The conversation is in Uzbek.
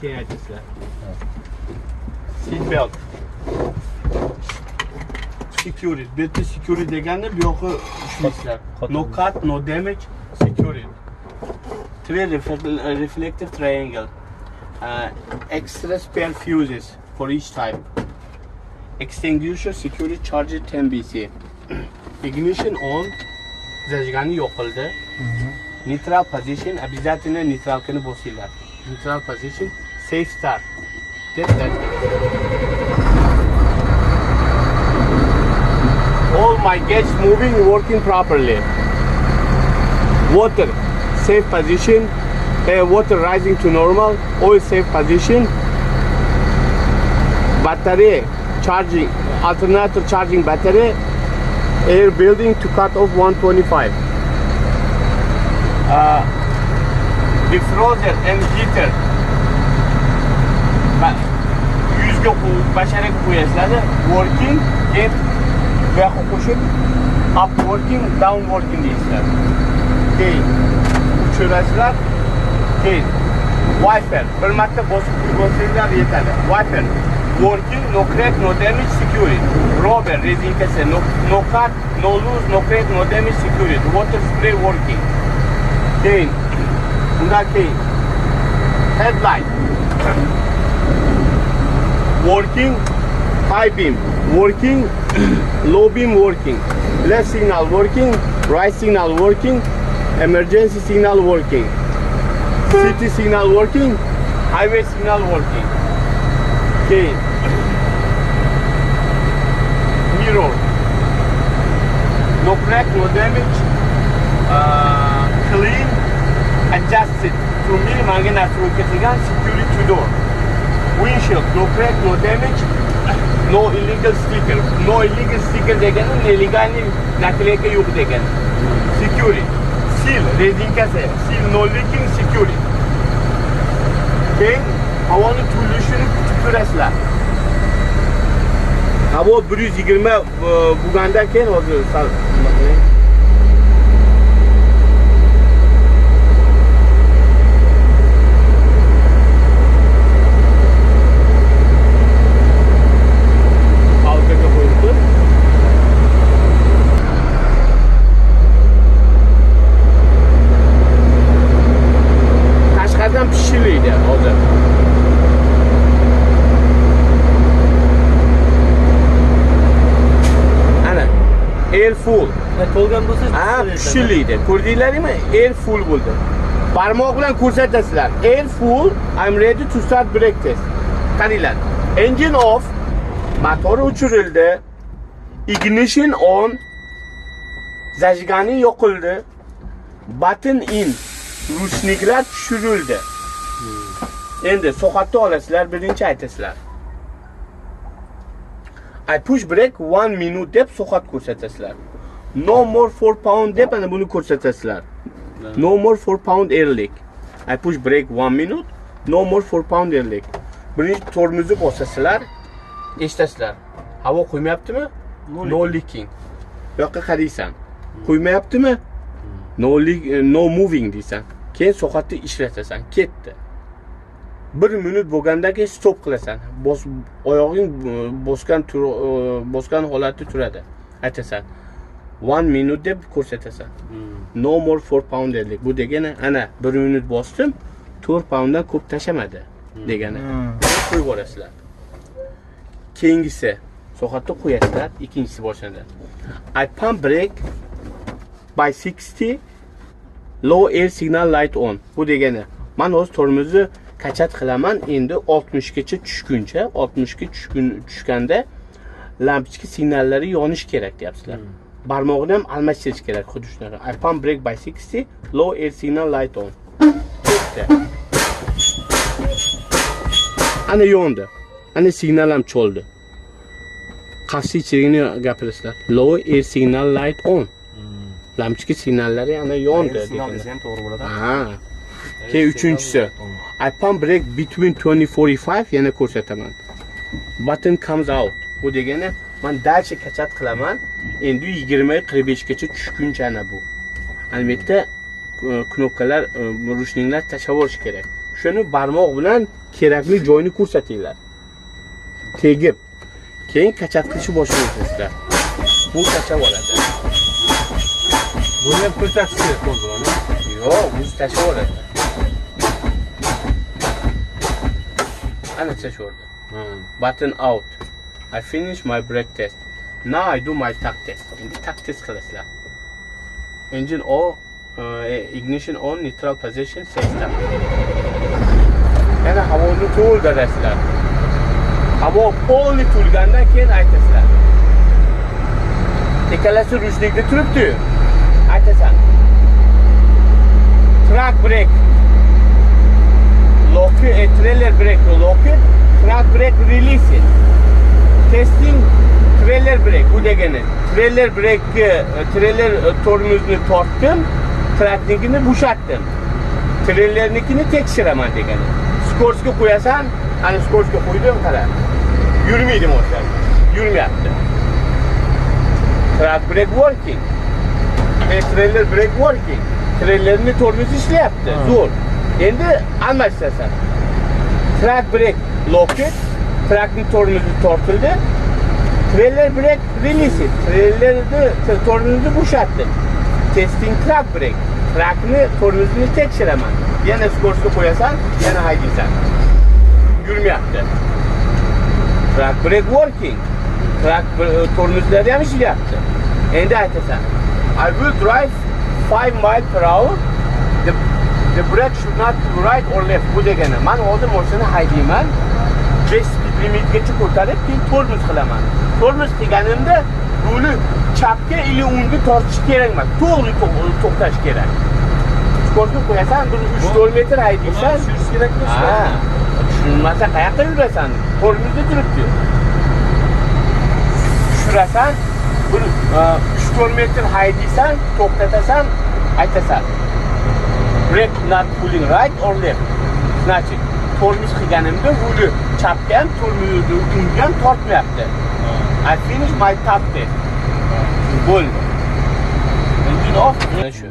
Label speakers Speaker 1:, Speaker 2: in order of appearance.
Speaker 1: keyin aytasizlar. Seat belt. Security. Bitta security deganda bu yoqqa ushlaysilar. No cut, no damage, security. Three reflective triangle. Extra spare fuses for each type. Extinguisher security charger 10 BC. Ignition on. Zajgani yoqildi. Neutral position. Обязательно нейтралканы bosinglar. Neutral position. Safe start. That's all my gates moving, working properly. Water, safe position. Water rising to normal. Oil safe position. Battery charging. Alternator charging battery. Air building to cut off 125. Defroster and heater. Yuzga basharaga qo'yasizlar. Working, keyin bu yoqqa qo'shib up working, down working deysizlar. Keyin o'chirasizlar. Keyin wiper bir marta bosib qo'ysanglar yetadi. Wiper working, no crack, no damage, security. Rubber rezinkasi, no cut, no loose, no crack, no damage, security. Water spray working. Keyin undan keyin headlight working, high beam working, low beam working, left signal working, right signal working, emergency signal working, city signal working, highway signal working. Okay. Mirror, no crack, no damage, clean, adjusted to minimum security door. Windshield, no crack, no damage, no illegal sticker. No illegal sticker degani nelegalni nakleyka yo'q degani. Security. Seal, rezinkasi, seal, no leaking, security. Keyin havoni turilishini kutib turasizlar. Havo 120 bo'lgandan keyin hozir sal pishirlaydi hozir. Ana air full.
Speaker 2: To'lgan bo'lsa,
Speaker 1: pishirlaydi. Ko'rdinglarmi? Air full bo'ldi. Barmoq bilan ko'rsatasizlar. Air full, I'm ready to start brake test. Qaranglar. Engine off, motor o'chirildi. Ignition on, zajgani yoqildi. Button in. Ruchniklar tushirildi. Endi so'qatni olasizlar, birinchi aytasizlar. I push brake 1 minute deb so'qat ko'rsatasizlar. No more 4 pound deb ana buni ko'rsatasizlar. No more 4 pound airlick. I push brake 1 minute. No more 4 pound airlick. Birinchi tormozni bosasizlar, eshitasizlar. Havo qo'ymayaptimi? No leaking. Bu yoqqa qaraysan. Qo'ymayaptimi? No moving deysan. Keyin so'qatni ishlatasan, ketdi. 1 minut bo'lgandan keyin stop qilasan. Oyog'ing bosgan holatda turadi. Aytasan. 1 minute deb ko'rsatasan. No more 4 pound dedik. Bu degani ana 1 minut bosdim, 4 pounddan ko'p tashamadi degani. Qo'yib yuborasizlar. Keyingisi so'qatni qo'yasizlar, ikkinchisi boshlanadi. I pump brake by 60 low air signal light on. Bu degani men hozir tormozni qachat qilaman, endi 60 gacha tushguncha, 60 ga tushganda lampochka signallari yonish kerak deyapsizlar. Barmog'ini ham almashtirish kerak, xuddi shunaqa. I pump brake by 60 low air signal light on. Ana yondi. Ana signal ham choldi. Qavsiychiligini gapirasizlar. Low air signal light on. Lampochka signallari ana yondi
Speaker 2: degan. To'g'ri bo'ladi.
Speaker 1: Ha. Keyin uchinchisi. I pump brake between 20-45 yana ko'rsataman. Button comes out. Bu degani men dalcha qachat qilaman. Endi 20-45 gacha tushguncha ana bu. Albatta knopkalar, ruchniklar tashlab olish kerak. Shuni barmoq bilan kerakli joyini ko'rsatinglar. Tegib. Keyin kachat qilishni boshlaysiz. Bu kachab oladi.
Speaker 2: Buni ham ko'rsatish kerak bo'ladi.
Speaker 1: Yo'q, o'zi tashab oladi. Ana tashab oldi. Button out. I finish my brake test. Now I do my tach test. Endi tach test qilasizlar. Engine on, ignition on, neutral position, set start. Yana havoni to'ldirasizlar. Havo polni to'lgandan keyin aytasizlar. Ikkalasi ruchnikda turibdi. Aytasan. Truck brake. Lock, trailer brake lock, truck brake release. Testing trailer brake bu degani. Trailer brake, trailer tormozni tortdim, trucknikini bo'shatdim. Trailernikini tekshiraman degani. Skorsga qo'yasan, ana skorsga qo'ydim, qara. Yurmaydi motor. Yurmayapti. Truck brake working. Trailer brake working. Trailerni tormozi ishlayapti. Zo'r. Endi almashtirsan. Truck brake locked. Truckning tormozi tortildi. Trailer brake release. Trailerni tormozni bo'shatdim. Testing truck brake. Truckni tormozini tekshiraman. Yana skorsga qo'yasan, yana haydaysan. Yurmayapti. Truck brake working. Truck tormozlari ham ishlayapti. Endi aytasan. I will drive 5 miles per hour. The brake should not be right or left. Bu degani, men hozir mashinani haydayman. 5 speed limitgacha ko'tarib, keyin tormoz qilaman. Tormoz qilganimda rulni chapga ili o'ngga tortish kerak emas. To'g'ri to'xtash kerak. Skorsga qo'yasan, 3-4 metr haydaysan, yurish kerak emas. Ha. Tushunmasa qayoqqa yurasan? Tormozda turibdi. Tushirasan, 3-4 metr haydaysan, to'xtatasan, aytasan. Brake not pulling right or left. Значит, tormoz qilganimda rulni chapga ham, tormozni o'ngga ham tortmayapti. I finish my tap test. Bo'ldi. Engine off. Mana shu.